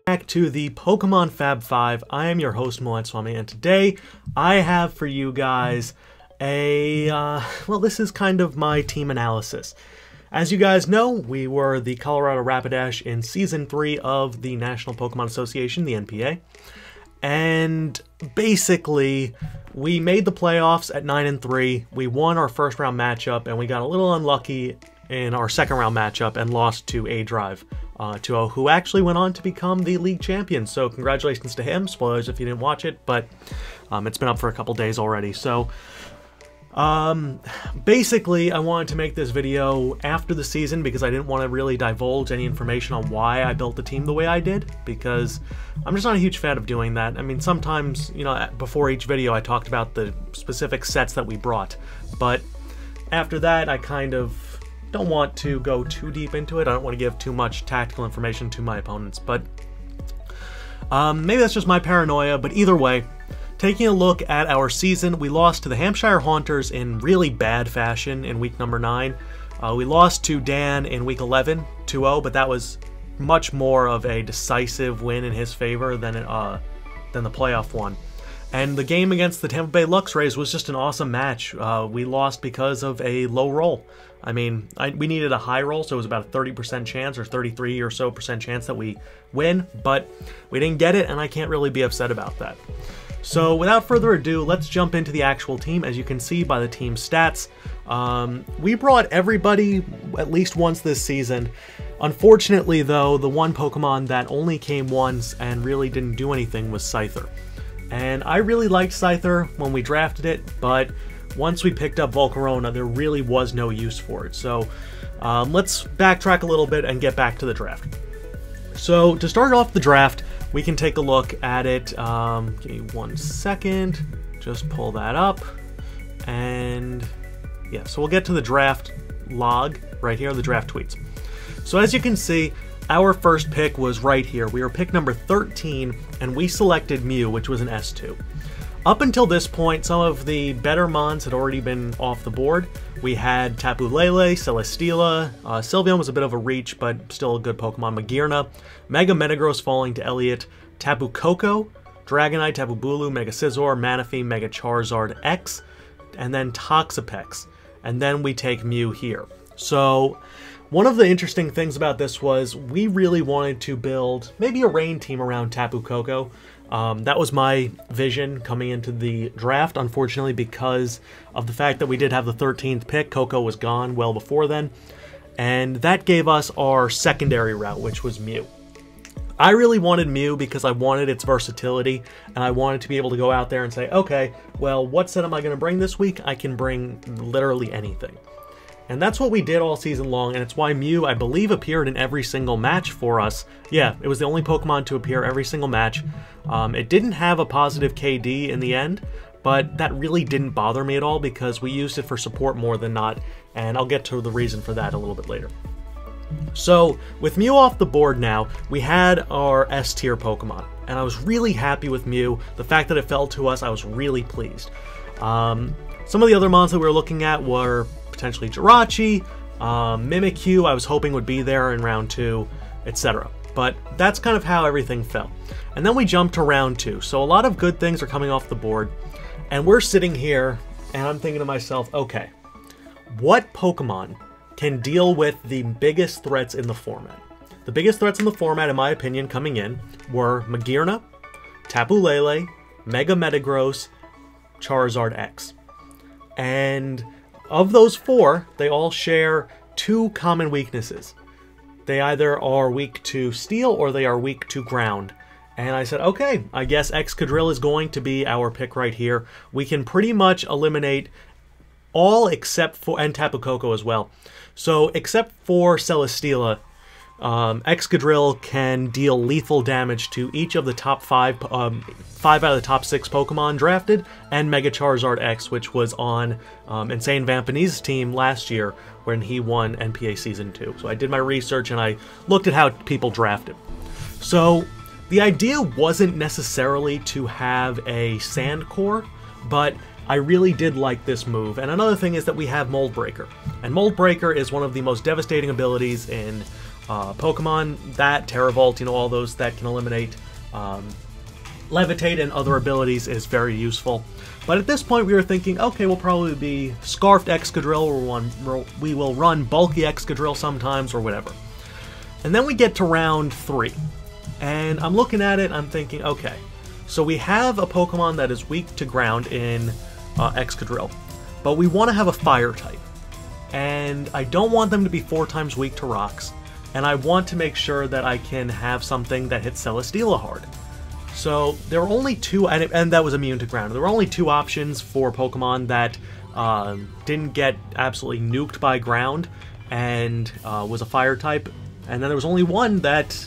Back to the Pokemon Fab 5. I am your host, Swami, and today I have for you guys well, this is kind of my team analysis. As you guys know, we were the Colorado Rapidash in Season 3 of the National Pokemon Association, the NPA. And basically, we made the playoffs at 9-3. We won our first round matchup, and we got a little unlucky in our second round matchup and lost to A-Drive, who actually went on to become the league champion. So congratulations to him. Spoilers if you didn't watch it, but it's been up for a couple days already. So basically, I wanted to make this video after the season because I didn't want to really divulge any information on why I built the team the way I did, because I'm just not a huge fan of doing that. I mean, sometimes, you know, before each video I talked about the specific sets that we brought, but after that I kind of don't want to go too deep into it. I don't want to give too much tactical information to my opponents, but maybe that's just my paranoia. But either way, taking a look at our season, we lost to the Hampshire Haunters in really bad fashion in week number 9. We lost to Dan in week 11, 2-0, but that was much more of a decisive win in his favor than the playoff one. And the game against the Tampa Bay Luxrays was just an awesome match. We lost because of a low roll. I mean, we needed a high roll, so it was about a 30% chance or 33 or so % chance that we win, but we didn't get it, and I can't really be upset about that. So without further ado, let's jump into the actual team. As you can see by the team stats, we brought everybody at least once this season. Unfortunately, though, the one Pokemon that only came once and really didn't do anything was Scyther. And I really liked Scyther when we drafted it, but once we picked up Volcarona, there really was no use for it. So let's backtrack a little bit and get back to the draft. So to start off the draft, we can take a look at it. Give me 1 second, just pull that up. And yeah, so we'll get to the draft log right here, the draft tweets. So as you can see, our first pick was right here. We were pick number 13, and we selected Mew, which was an S2. Up until this point, some of the better mons had already been off the board. We had Tapu Lele, Celesteela, Sylveon was a bit of a reach, but still a good Pokemon, Magearna, Mega Metagross falling to Elliott, Tapu Koko, Dragonite, Tapu Bulu, Mega Scizor, Manaphy, Mega Charizard X, and then Toxapex. And then we take Mew here. So one of the interesting things about this was we really wanted to build maybe a rain team around Tapu Koko. That was my vision coming into the draft. Unfortunately, because of the fact that we did have the 13th pick, Koko was gone well before then, and that gave us our secondary route, which was Mew. I really wanted Mew because I wanted its versatility, and I wanted to be able to go out there and say, okay, well, what set am I going to bring this week? I can bring literally anything. And that's what we did all season long, and it's why Mew, I believe, appeared in every single match for us. Yeah, it was the only Pokemon to appear every single match. It didn't have a positive KD in the end, but that really didn't bother me at all because we used it for support more than not, and I'll get to the reason for that a little bit later. So, with Mew off the board now, we had our S-tier Pokemon, and I was really happy with Mew. The fact that it fell to us, I was really pleased. Some of the other mons that we were looking at were potentially Jirachi, Mimikyu I was hoping would be there in round 2, etc. But that's kind of how everything fell. And then we jumped to round 2, so a lot of good things are coming off the board, and we're sitting here, and I'm thinking to myself, okay, what Pokemon can deal with the biggest threats in the format? The biggest threats in the format, in my opinion, coming in were Magearna, Tapu Lele, Mega Metagross, Charizard X. And of those 4, they all share 2 common weaknesses. They either are weak to Steel or they are weak to Ground. And I said, okay, I guess Excadrill is going to be our pick right here. We can pretty much eliminate all except for, and Tapu Koko as well. So except for Celesteela, Excadrill can deal lethal damage to each of the top 5 out of the top 6 Pokemon drafted, and Mega Charizard X, which was on Insane Vampanise's team last year when he won NPA Season 2. So I did my research and I looked at how people drafted. So the idea wasn't necessarily to have a Sand Core, but I really did like this move. And another thing is that we have Mold Breaker. And Mold Breaker is one of the most devastating abilities in Pokemon. That, Terravolt, you know, all those that can eliminate Levitate and other abilities is very useful. But at this point we were thinking, okay, we'll probably be Scarfed Excadrill, or we will run Bulky Excadrill sometimes, or whatever. And then we get to round 3. And I'm looking at it, and I'm thinking, okay, so we have a Pokemon that is weak to ground in Excadrill, but we want to have a Fire type. And I don't want them to be 4 times weak to rocks, and I want to make sure that I can have something that hits Celesteela hard. So there were only 2, and that was immune to ground. There were only 2 options for Pokemon that didn't get absolutely nuked by ground and was a Fire type, and then there was only one that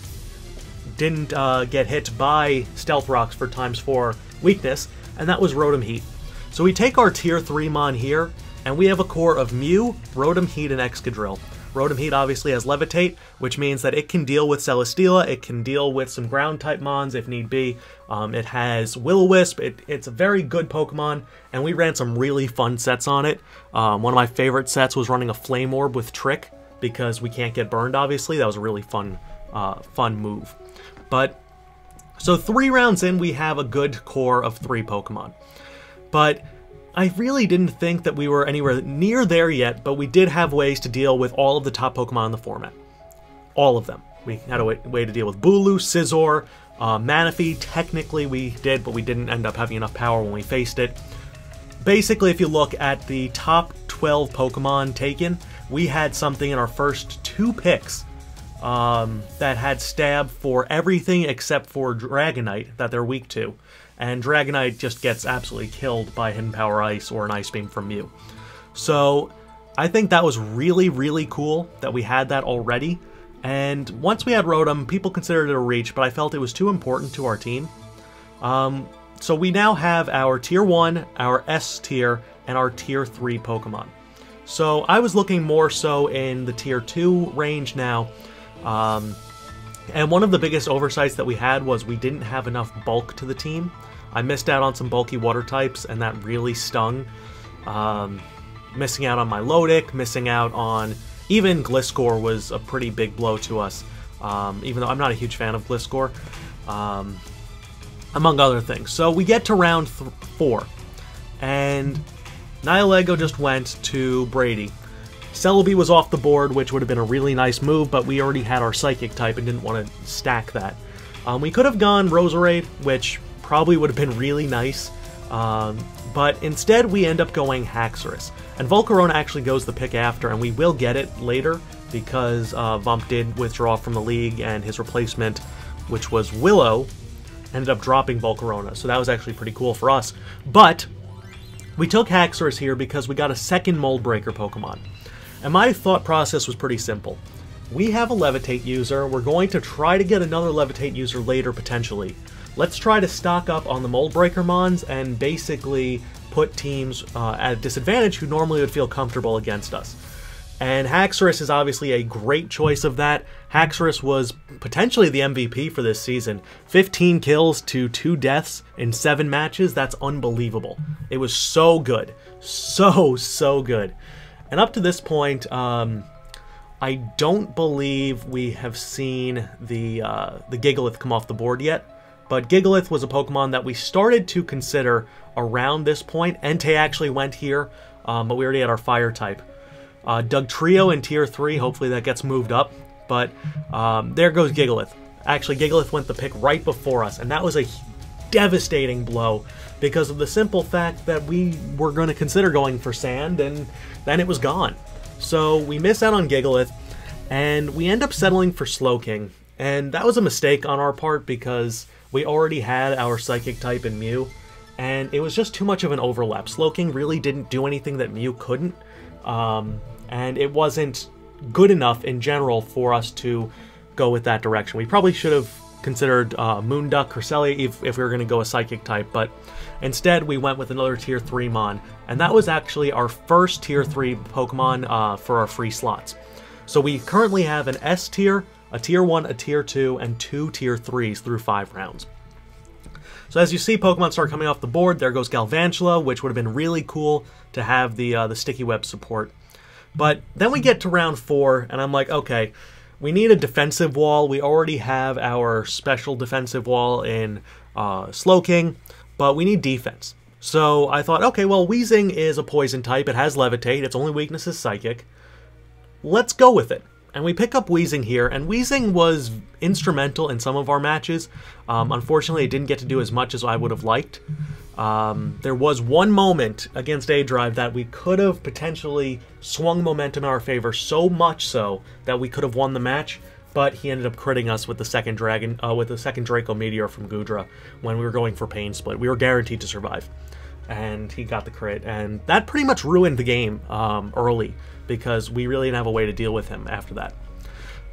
didn't get hit by Stealth Rocks for ×4 weakness, and that was Rotom Heat. So we take our Tier 3 Mon here, and we have a core of Mew, Rotom Heat, and Excadrill. Rotom Heat obviously has Levitate, which means that it can deal with Celesteela, it can deal with some ground-type Mons if need be. It has Will-O-Wisp, it's a very good Pokemon, and we ran some really fun sets on it. One of my favorite sets was running a Flame Orb with Trick, because we can't get burned, obviously. That was a really fun move. But, so 3 rounds in, we have a good core of 3 Pokemon. But I really didn't think that we were anywhere near there yet, but we did have ways to deal with all of the top Pokemon in the format. All of them. We had a way to deal with Bulu, Scizor, Manaphy. Technically we did, but we didn't end up having enough power when we faced it. Basically, if you look at the top 12 Pokemon taken, we had something in our first 2 picks that had stab for everything except for Dragonite that they're weak to. And Dragonite just gets absolutely killed by Hidden Power Ice or an Ice Beam from Mew. So I think that was really, really cool that we had that already. And once we had Rotom, people considered it a reach, but I felt it was too important to our team. So we now have our Tier 1, our S tier, and our Tier 3 Pokemon. So I was looking more so in the Tier 2 range now. And one of the biggest oversights that we had was we didn't have enough bulk to the team. I missed out on some bulky water types, and that really stung. Missing out on my Lodic, missing out on... Even Gliscor was a pretty big blow to us, even though I'm not a huge fan of Gliscor, among other things. So we get to round 4, and Nihilego just went to Brady. Celebi was off the board, which would have been a really nice move, but we already had our Psychic type and didn't want to stack that. We could have gone Roserade, which probably would have been really nice, but instead we end up going Haxorus. And Volcarona actually goes the pick after, and we will get it later, because Vump did withdraw from the league, and his replacement, which was Willow, ended up dropping Volcarona, so that was actually pretty cool for us. But we took Haxorus here because we got a second Mold Breaker Pokemon. And my thought process was pretty simple. We have a Levitate user, we're going to try to get another Levitate user later, potentially. Let's try to stock up on the Mold Breaker Mons and basically put teams at a disadvantage who normally would feel comfortable against us. And Haxorus is obviously a great choice of that. Haxorus was potentially the MVP for this season. 15 kills to 2 deaths in 7 matches, that's unbelievable. It was so good. So good. And up to this point, I don't believe we have seen the Gigalith come off the board yet. But Gigalith was a Pokemon that we started to consider around this point. Entei actually went here, but we already had our Fire type. Dugtrio in Tier 3, hopefully that gets moved up. But there goes Gigalith. Actually, Gigalith went the pick right before us, and that was a devastating blow because of the simple fact that we were going to consider going for Sand, and then it was gone. So we miss out on Gigalith, and we end up settling for Slowking. And that was a mistake on our part because we already had our Psychic type in Mew, and it was just too much of an overlap. Slowking really didn't do anything that Mew couldn't, and it wasn't good enough in general for us to go with that direction. We probably should have considered Moonduck, Cresselia if we were going to go a Psychic type, but instead we went with another Tier 3 Mon, and that was actually our first Tier 3 Pokemon for our free slots. So we currently have an S tier, a Tier 1, a Tier 2, and 2 Tier 3s through 5 rounds. So as you see, Pokemon start coming off the board. There goes Galvantula, which would have been really cool to have the Sticky Web support. But then we get to round 4, and I'm like, okay, we need a defensive wall. We already have our special defensive wall in Slowking, but we need defense. So I thought, okay, well, Weezing is a poison type. It has Levitate. Its only weakness is Psychic. Let's go with it. And we pick up Weezing here, and Weezing was instrumental in some of our matches. Unfortunately, it didn't get to do as much as I would have liked. There was one moment against A-Drive that we could have potentially swung momentum in our favor, so much so that we could have won the match, but he ended up critting us with the second Draco Meteor from Goodra when we were going for Pain Split. We were guaranteed to survive, and he got the crit, and that pretty much ruined the game early, because we really didn't have a way to deal with him after that.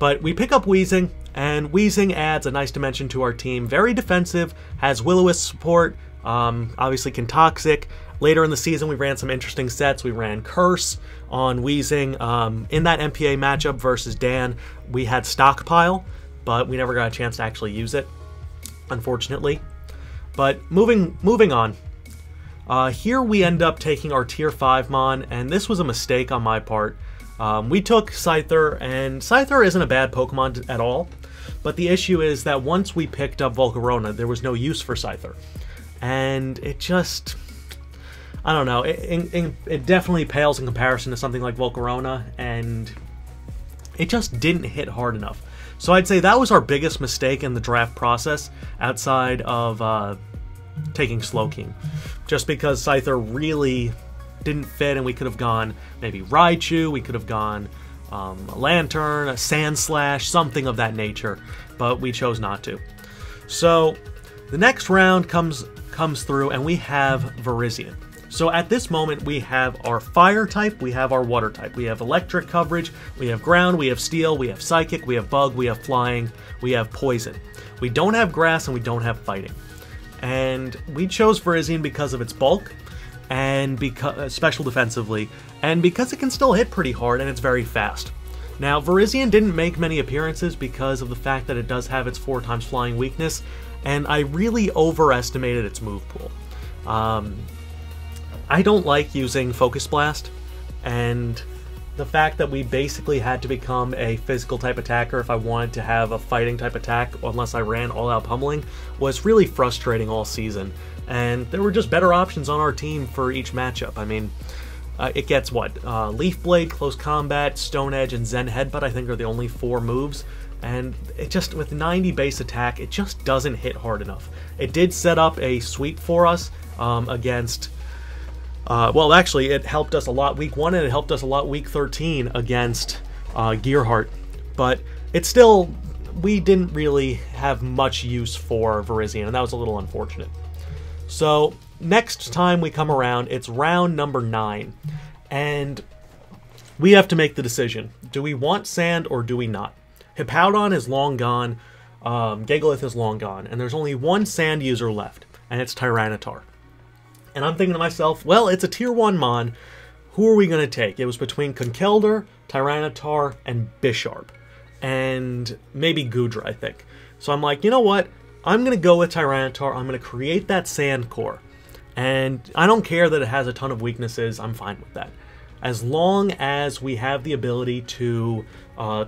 But we pick up Weezing, and Weezing adds a nice dimension to our team. Very defensive, has Will-O-Wisp support, obviously can Toxic. Later in the season, we ran some interesting sets. We ran Curse on Weezing. In that NPA matchup versus Dan, we had Stockpile, but we never got a chance to actually use it, unfortunately. But moving on. Here we end up taking our Tier 5 Mon, and this was a mistake on my part. We took Scyther, and Scyther isn't a bad Pokemon at all, but the issue is that once we picked up Volcarona, there was no use for Scyther. And it just, I don't know, it definitely pales in comparison to something like Volcarona, and it just didn't hit hard enough. So I'd say that was our biggest mistake in the draft process, outside of taking Slowking. Just because Scyther really didn't fit, and we could have gone maybe Raichu, we could have gone a Lantern, a Sandslash, something of that nature, but we chose not to. So the next round comes through, and we have Virizion. So at this moment, we have our Fire type, we have our Water type, we have Electric coverage, we have Ground, we have Steel, we have Psychic, we have Bug, we have Flying, we have Poison. We don't have Grass, and we don't have Fighting. And we chose Virizion because of its bulk, and because special defensively, and because it can still hit pretty hard, and it's very fast. Now, Virizion didn't make many appearances because of the fact that it does have its 4x flying weakness, and I really overestimated its move pool. I don't like using Focus Blast, and the fact that we basically had to become a physical type attacker if I wanted to have a fighting type attack, unless I ran all-out pummeling, was really frustrating all season. And there were just better options on our team for each matchup. I mean, it gets what? Leaf Blade, Close Combat, Stone Edge, and Zen Headbutt, I think, are the only 4 moves. And it just, with 90 base attack, it just doesn't hit hard enough. It did set up a sweep for us against... well, actually, it helped us a lot week 1, and it helped us a lot week 13 against Gearheart. But it's still, we didn't really have much use for Virizion, and that was a little unfortunate. So, next time we come around, it's round number 9, and we have to make the decision. Do we want Sand or do we not? Hippowdon is long gone, Gigalith is long gone, and there's only one Sand user left, and it's Tyranitar. And I'm thinking to myself, well, it's a Tier 1 Mon. Who are we going to take? It was between Conkeldurr, Tyranitar, and Bisharp. And maybe Goodra, I think. So I'm like, you know what? I'm going to go with Tyranitar. I'm going to create that Sand Core. And I don't care that it has a ton of weaknesses. I'm fine with that. As long as we have the ability to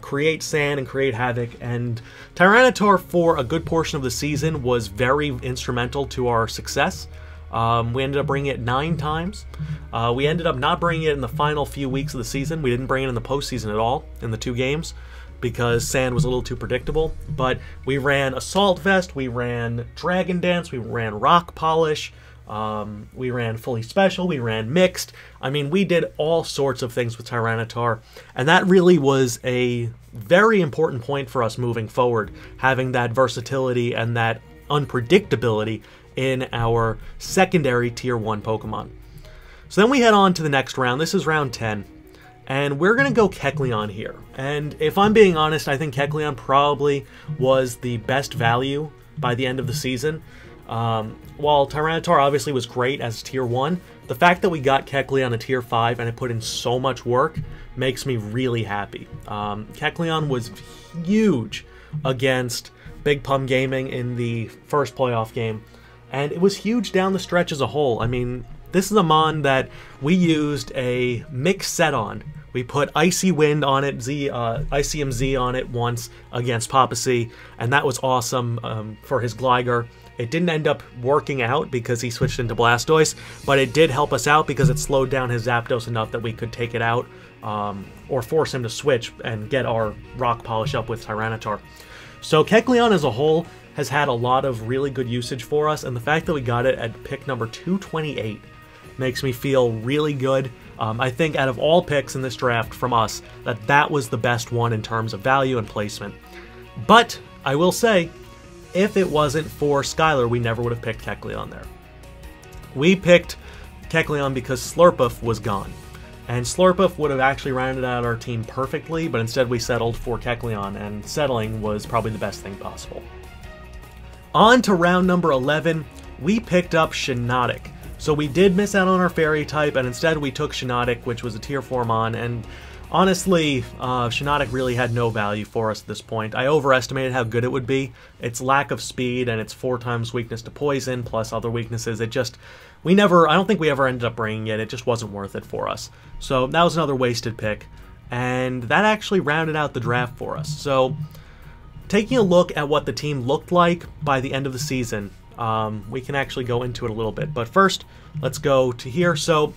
create Sand and create Havoc. And Tyranitar, for a good portion of the season, was very instrumental to our success. We ended up bringing it 9 times. We ended up not bringing it in the final few weeks of the season. We didn't bring it in the postseason at all in the 2 games because Sand was a little too predictable. But we ran Assault Vest, we ran Dragon Dance, we ran Rock Polish, we ran Fully Special, we ran Mixed. I mean, we did all sorts of things with Tyranitar, and that really was a very important point for us moving forward, having that versatility and that unpredictability in our secondary Tier 1 Pokemon. So then we head on to the next round. This is round 10. And we're going to go Kecleon here. And if I'm being honest, I think Kecleon probably was the best value by the end of the season. While Tyranitar obviously was great as Tier 1, the fact that we got Kecleon a Tier 5 and it put in so much work makes me really happy. Kecleon was huge against Big Pum Gaming in the first playoff game. And it was huge down the stretch as a whole. I mean, this is a Mon that we used a mix set on We put Icy Wind on it, Icium Z on it once against Papacy, and that was awesome for his Gligar. It didn't end up working out because he switched into Blastoise, but it did help us out because it slowed down his Zapdos enough that we could take it out or force him to switch and get our Rock Polish up with Tyranitar. So Kecleon as a whole has had a lot of really good usage for us, and the fact that we got it at pick number 228 makes me feel really good. I think out of all picks in this draft from us, that was the best one in terms of value and placement. But I will say, if it wasn't for Skylar, we never would have picked Kecleon there. We picked Kecleon because Slurpuff was gone. And Slurpuff would have actually rounded out our team perfectly, but instead we settled for Kecleon, and settling was probably the best thing possible. On to round number 11, we picked up Shiinotic. So we did miss out on our Fairy type, and instead we took Shiinotic, which was a Tier 4 Mon, and honestly, Shiinotic really had no value for us at this point. I overestimated how good it would be. Its lack of speed and its 4 times weakness to poison, plus other weaknesses, I don't think we ever ended up bringing it. It just wasn't worth it for us. So that was another wasted pick, and that actually rounded out the draft for us. So taking a look at what the team looked like by the end of the season, we can actually go into it a little bit. But first, let's go to here. So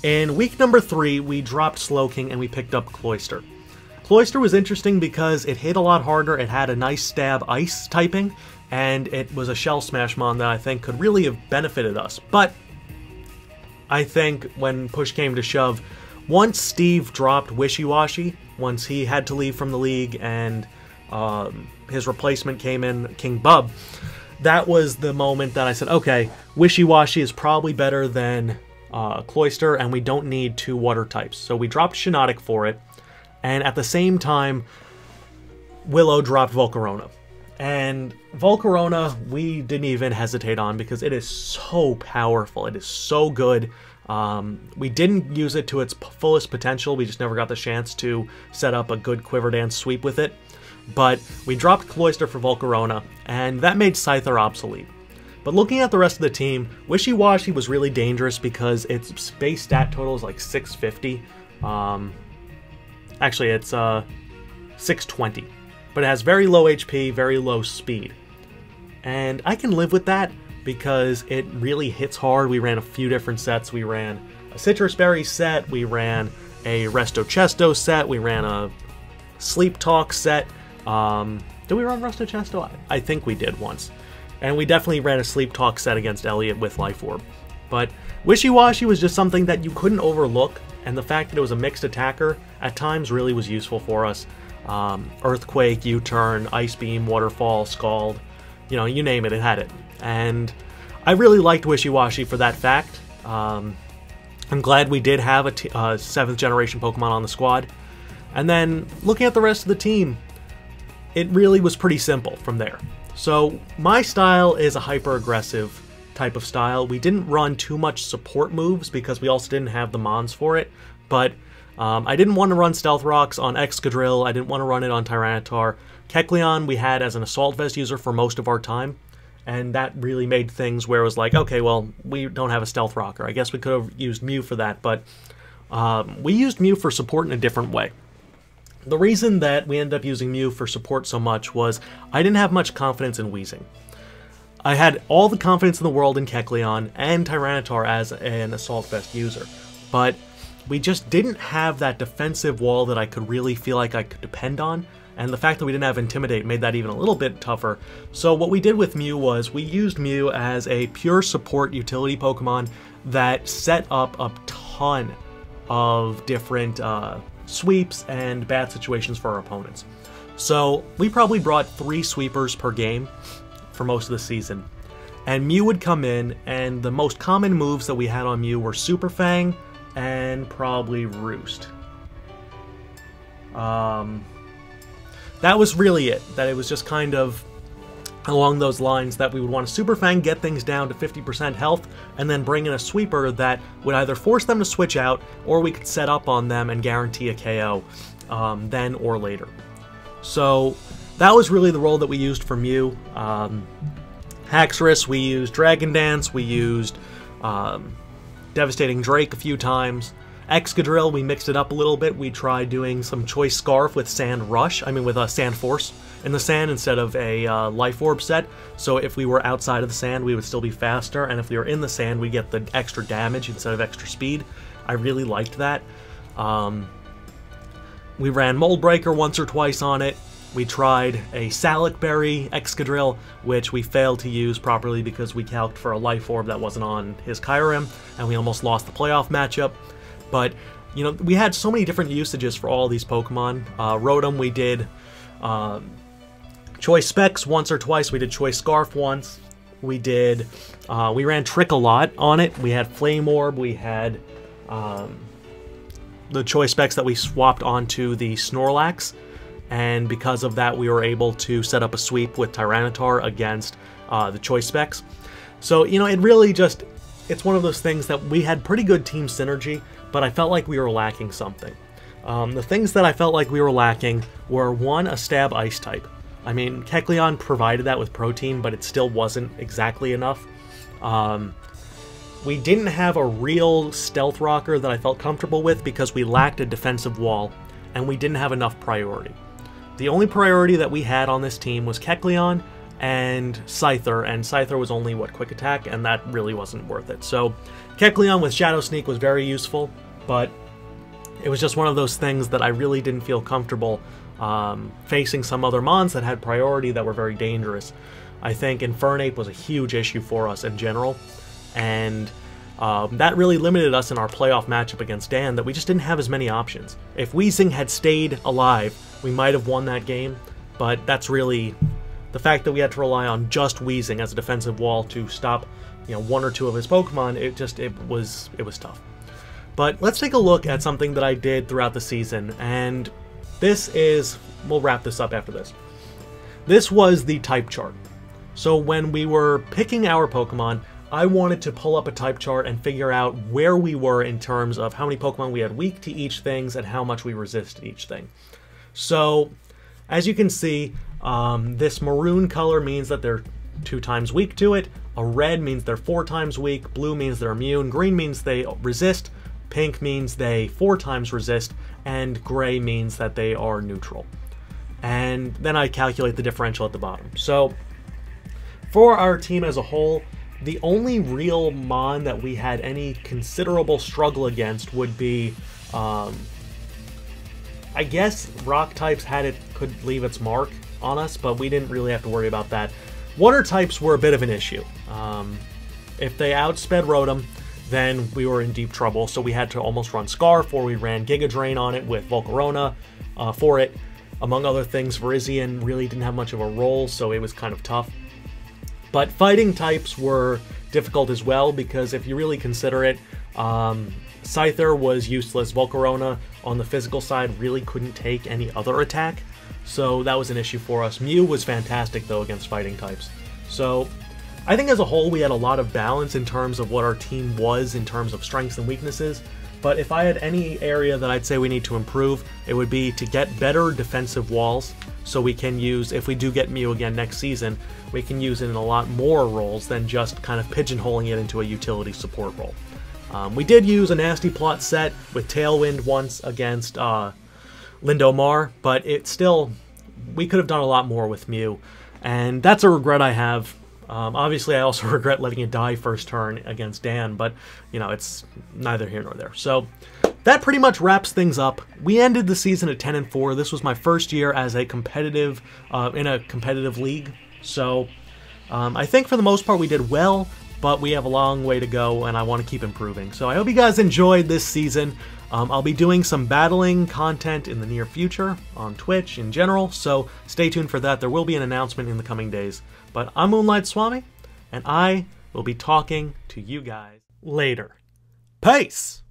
in week number 3, we dropped Slowking and we picked up Cloyster. Cloyster was interesting because it hit a lot harder, it had a nice stab ice typing, and it was a Shell Smash Mon that I think could really have benefited us. But I think when push came to shove, once Steve dropped Wishy-Washy, once he had to leave from the league and his replacement came in, King Bub, that was the moment that I said, okay, Wishy-Washy is probably better than Cloyster, and we don't need 2 water types. So we dropped Shiinotic for it, and at the same time, Willow dropped Volcarona. And Volcarona, we didn't even hesitate on because it is so powerful. It is so good. We didn't use it to its fullest potential. We just never got the chance to set up a good Quiver Dance sweep with it. But we dropped Cloyster for Volcarona, and that made Scyther obsolete. But looking at the rest of the team, Wishy-Washy was really dangerous because its base stat total is like 650. Actually, it's 620. But it has very low HP, very low speed. And I can live with that because it really hits hard. We ran a few different sets. We ran a Citrus Berry set, we ran a Resto Chesto set, we ran a Sleep Talk set. Did we run Resto Chesto? I think we did once. And we definitely ran a Sleep Talk set against Elliot with Life Orb. But Wishy-Washy was just something that you couldn't overlook, and the fact that it was a mixed attacker at times really was useful for us. Earthquake, U-Turn, Ice Beam, Waterfall, Scald, you know, you name it, it had it. And I really liked Wishy-Washy for that fact. I'm glad we did have a 7th generation Pokemon on the squad. And then looking at the rest of the team, it really was pretty simple from there. So my style is a hyper-aggressive type of style. We didn't run too much support moves because we also didn't have the Mons for it, but I didn't want to run Stealth Rocks on Excadrill, I didn't want to run it on Tyranitar. Kecleon we had as an Assault Vest user for most of our time, and that really made things where it was like, okay, well, we don't have a Stealth Rocker. I guess we could have used Mew for that, but we used Mew for support in a different way. The reason that we ended up using Mew for support so much was I didn't have much confidence in Weezing. I had all the confidence in the world in Kecleon and Tyranitar as an Assault Vest user, but we just didn't have that defensive wall that I could really feel like I could depend on, and the fact that we didn't have Intimidate made that even a little bit tougher. So what we did with Mew was we used Mew as a pure support utility Pokemon that set up a ton of different sweeps and bad situations for our opponents. So we probably brought 3 sweepers per game for most of the season. And Mew would come in, and the most common moves that we had on Mew were Super Fang and probably Roost. That was really it. That it was just kind of along those lines that we would want to Super Fang, get things down to 50% health, and then bring in a sweeper that would either force them to switch out, or we could set up on them and guarantee a KO then or later. So that was really the role that we used for Mew. Haxorus, we used Dragon Dance, we used Devastating Drake a few times, Excadrill, we mixed it up a little bit. We tried doing some Choice Scarf with Sand Rush, with a Sand Force in the sand instead of a Life Orb set. So if we were outside of the sand, we would still be faster, and if we were in the sand, we get the extra damage instead of extra speed. I really liked that. We ran Mold Breaker once or twice on it. We tried a Salic Berry Excadrill, which we failed to use properly because we calced for a Life Orb that wasn't on his Kyurem, and we almost lost the playoff matchup. But, you know, we had so many different usages for all these Pokemon. Rotom, we did Choice Specs once or twice. We did Choice Scarf once. We ran Trick a lot on it. We had Flame Orb. We had the Choice Specs that we swapped onto the Snorlax. And because of that, we were able to set up a sweep with Tyranitar against the Choice Specs. So, you know, it really just, it's one of those things that we had pretty good team synergy, but I felt like we were lacking something. The things that I felt like we were lacking were, one, a Stab Ice type. I mean, Kecleon provided that with Protein, but it still wasn't exactly enough. We didn't have a real Stealth Rocker that I felt comfortable with because we lacked a defensive wall, and we didn't have enough priority. The only priority that we had on this team was Kecleon and Scyther was only, what, Quick Attack, and that really wasn't worth it. So Kecleon with Shadow Sneak was very useful, but it was just one of those things that I really didn't feel comfortable facing some other mons that had priority that were very dangerous. I think Infernape was a huge issue for us in general, and that really limited us in our playoff matchup against Dan, that we just didn't have as many options. If Weezing had stayed alive, we might have won that game, but that's really the fact that we had to rely on just Weezing as a defensive wall to stop, you know, one or two of his Pokemon. It was tough. But let's take a look at something that I did throughout the season, and we'll wrap this up after this. This was the type chart. So when we were picking our Pokemon, I wanted to pull up a type chart and figure out where we were in terms of how many Pokemon we had weak to each things and how much we resisted each thing. So, as you can see, this maroon color means that they're 2 times weak to it, a red means they're 4 times weak, blue means they're immune, green means they resist, pink means they 4 times resist, and gray means that they are neutral. And then I calculate the differential at the bottom. So, for our team as a whole, the only real mon that we had any considerable struggle against would be, I guess rock types could leave its mark on us, but we didn't really have to worry about that. Water types were a bit of an issue. If they outsped Rotom, then we were in deep trouble, so we had to almost run Scarf, or we ran Giga Drain on it with Volcarona for it. Among other things, Virizion really didn't have much of a role, so it was kind of tough. But fighting types were difficult as well, because if you really consider it, Scyther was useless. Volcarona on the physical side really couldn't take any other attack, so that was an issue for us. Mew was fantastic, though, against fighting types. So I think as a whole we had a lot of balance in terms of what our team was in terms of strengths and weaknesses, but if I had any area that I'd say we need to improve, it would be to get better defensive walls, so we can use, if we do get Mew again next season, we can use it in a lot more roles than just kind of pigeonholing it into a utility support role. We did use a Nasty Plot set with Tailwind once against Lindomar, but we could have done a lot more with Mew, and that's a regret I have. Obviously, I also regret letting it die first turn against Dan, but, you know, it's neither here nor there. So that pretty much wraps things up. We ended the season at 10-4. This was my first year as a competitive, in a competitive league. So I think for the most part we did well, but we have a long way to go, and I want to keep improving. So I hope you guys enjoyed this season. I'll be doing some battling content in the near future on Twitch in general, so stay tuned for that. There will be an announcement in the coming days. But I'm Moonlight Swami, and I will be talking to you guys later. Peace!